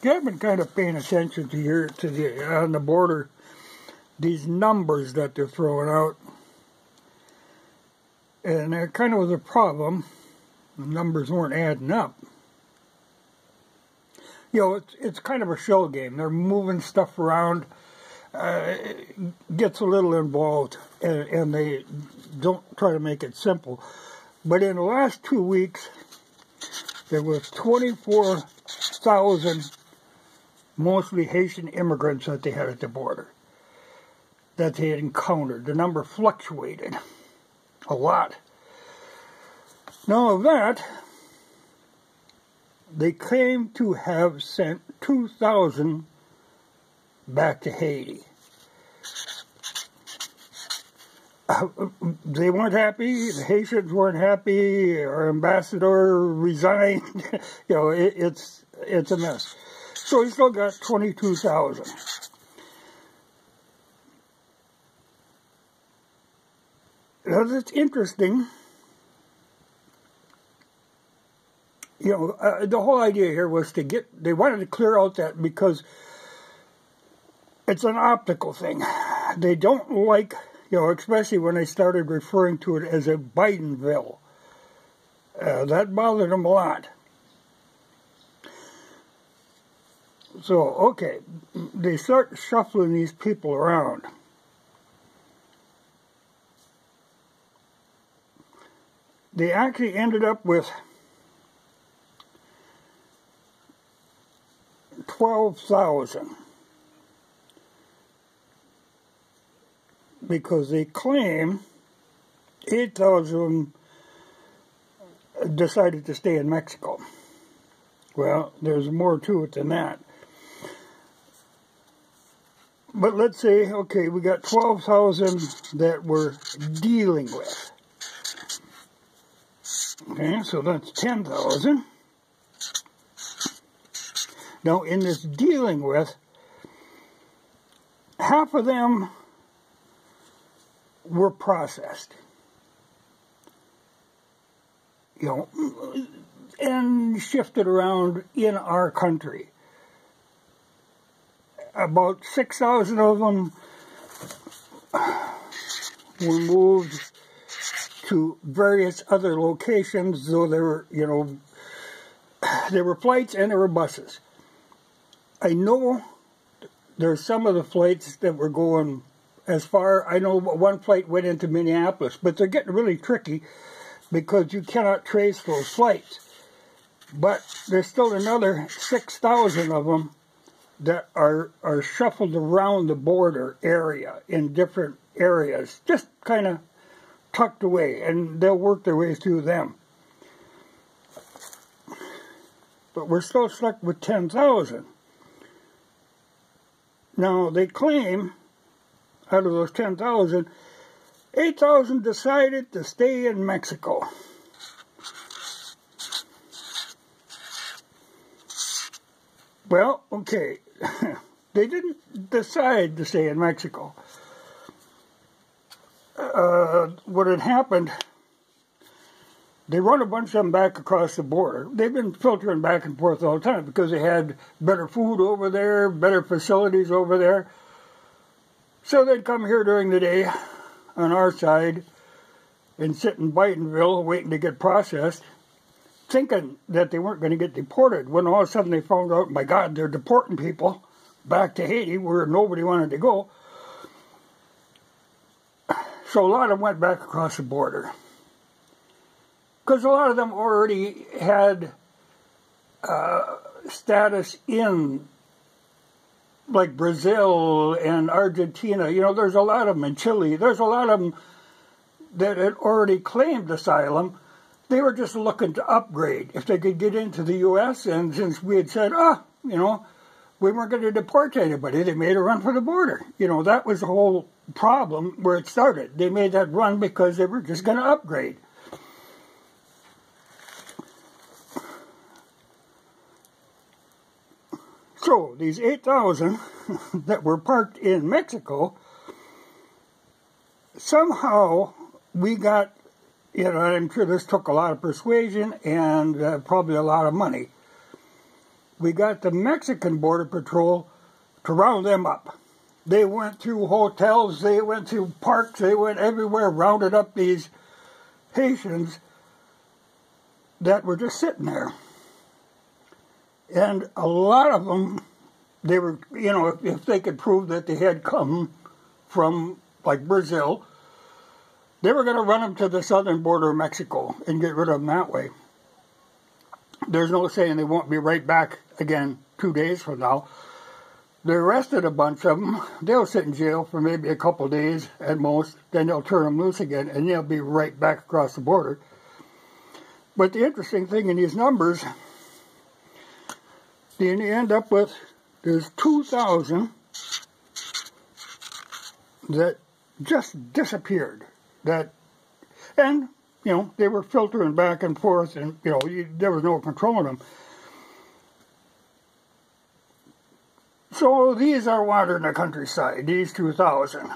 I've been kind of paying attention on the border, these numbers that they're throwing out. And there kind of was a problem. The numbers weren't adding up. You know, it's kind of a shell game. They're moving stuff around. It gets a little involved, and they don't try to make it simple. But in the last 2 weeks, there was 24,000 mostly Haitian immigrants that they had at the border that they had encountered. The number fluctuated a lot. Now of that, they claim to have sent 2,000 back to Haiti. They weren't happy. The Haitians weren't happy. Our ambassador resigned. You know, it's a mess. So he still got 22,000. Now it's interesting. You know, the whole idea here was they wanted to clear out that because it's an optical thing. They don't like, you know, especially when they started referring to it as a Bidenville. That bothered them a lot. So, okay, they start shuffling these people around. They actually ended up with 12,000 because they claim 8,000 decided to stay in Mexico. Well, there's more to it than that. But let's say, okay, we got 12,000 that we're dealing with. Okay, so that's 10,000. Now, in this dealing with, half of them were processed. You know, and shifted around in our country. About 6,000 of them were moved to various other locations, though there were, you know, there were flights and there were buses. I know there's some of the flights that were going as far, I know one flight went into Minneapolis, but they're getting really tricky because you cannot trace those flights. But there's still another 6,000 of them that are shuffled around the border area in different areas, just kind of tucked away, and they'll work their way through them. But we're still stuck with 10,000. Now, they claim, out of those 10,000, 8,000 decided to stay in Mexico. Well, okay, they didn't decide to stay in Mexico. What had happened, they run a bunch of them back across the border. They've been filtering back and forth all the time because they had better food over there, better facilities over there. So they'd come here during the day on our side and sit in Bidenville waiting to get processed, thinking that they weren't going to get deported, when all of a sudden they found out, my God, they're deporting people back to Haiti where nobody wanted to go. So a lot of them went back across the border. Because a lot of them already had status in, like, Brazil and Argentina. You know, there's a lot of them in Chile. There's a lot of them that had already claimed asylum. They were just looking to upgrade if they could get into the U.S. And since we had said, you know, we weren't going to deport anybody, they made a run for the border. You know, that was the whole problem where it started. They made that run because they were just going to upgrade. So, these 8,000 that were parked in Mexico, somehow we got, you know, I'm sure this took a lot of persuasion and probably a lot of money. we got the Mexican Border Patrol to round them up. They went through hotels, they went through parks, they went everywhere, rounded up these Haitians that were just sitting there. And a lot of them, they were, you know, if they could prove that they had come from, like, Brazil, they were going to run them to the southern border of Mexico and get rid of them that way. There's no saying they won't be right back again 2 days from now. They arrested a bunch of them. They'll sit in jail for maybe a couple of days at most. Then they'll turn them loose again, and they'll be right back across the border. But the interesting thing in these numbers, then you end up with, there's 2,000 that just disappeared. And, you know, they were filtering back and forth, and, you know, there was no controlling them. So these are wandering the countryside, these 2,000.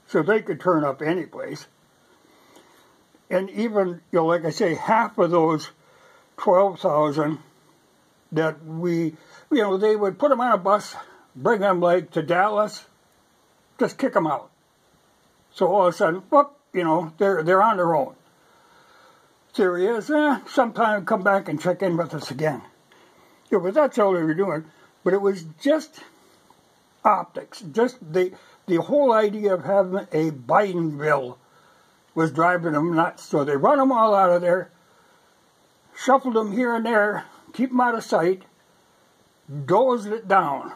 So they could turn up any place. And even, you know, like I say, half of those 12,000 that we, you know, they would put them on a bus, bring them like to Dallas, just kick them out. So all of a sudden, whoop, you know, they're on their own. Theory is, sometime come back and check in with us again. Yeah, but that's all they were doing. But it was just optics. Just the whole idea of having a Bidenville was driving them nuts. So they run them all out of there, shuffled them here and there, keep them out of sight, dozed it down.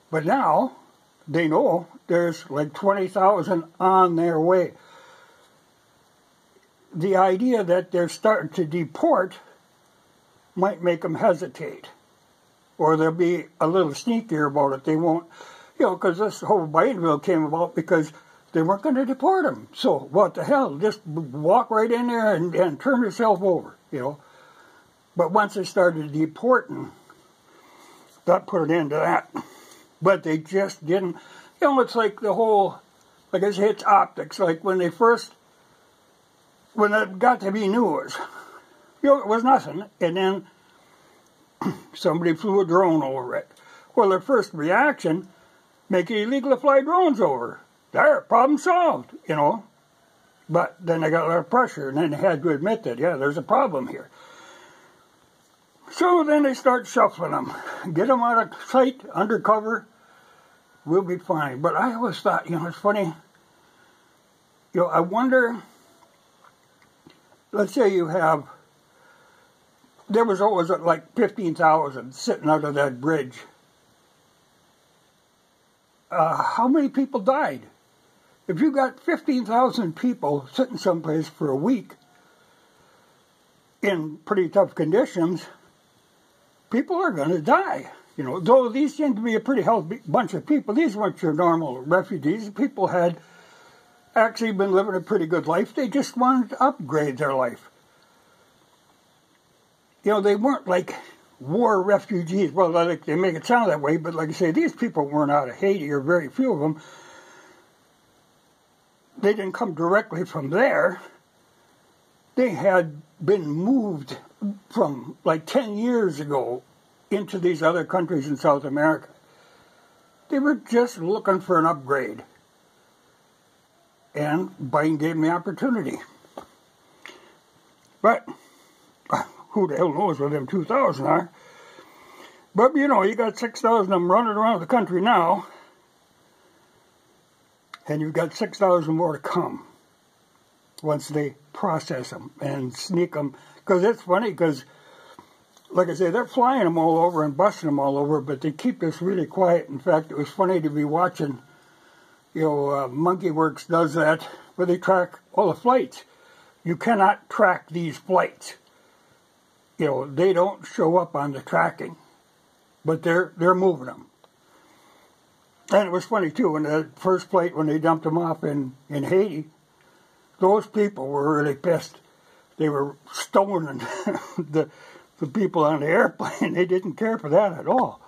But now they know there's like 20,000 on their way. The idea that they're starting to deport might make them hesitate. Or they'll be a little sneakier about it. They won't, you know, because this whole Bidenville came about because they weren't going to deport them. So what the hell? Just walk right in there and turn yourself over, you know. But once they started deporting, that put an end to that. But they just didn't, you know, it's like the whole, like I say, it's optics. Like when it got to be news, you know, it was nothing. And then somebody flew a drone over it. Well, their first reaction, make it illegal to fly drones over. There, problem solved, you know. But then they got a lot of pressure, and then they had to admit that, yeah, there's a problem here. So then they start shuffling them. Get them out of sight, undercover, we'll be fine. But I always thought, you know, it's funny. You know, I wonder, let's say you have, there was always like 15,000 sitting out of that bridge. How many people died? If you got 15,000 people sitting someplace for a week in pretty tough conditions, people are going to die. You know, though these seem to be a pretty healthy bunch of people, these weren't your normal refugees. People had actually been living a pretty good life. They just wanted to upgrade their life. You know, they weren't like war refugees. Well, they make it sound that way, but like I say, these people weren't out of Haiti, or very few of them. They didn't come directly from there. They had been moved from like 10 years ago into these other countries in South America. They were just looking for an upgrade. And Biden gave them the opportunity. But who the hell knows where them 2,000 are. But, you know, you got 6,000 of them running around the country now. And you've got 6,000 more to come once they process them and sneak them. Because it's funny, because, like I say, they're flying them all over and busting them all over, but they keep this really quiet. In fact, it was funny to be watching, you know, Monkey Works does that, where they track all the flights. You cannot track these flights. You know, they don't show up on the tracking, but they're moving them. And it was funny, too, when the first flight, when they dumped them off in Haiti, those people were really pissed. They were stoning the people on the airplane. They didn't care for that at all.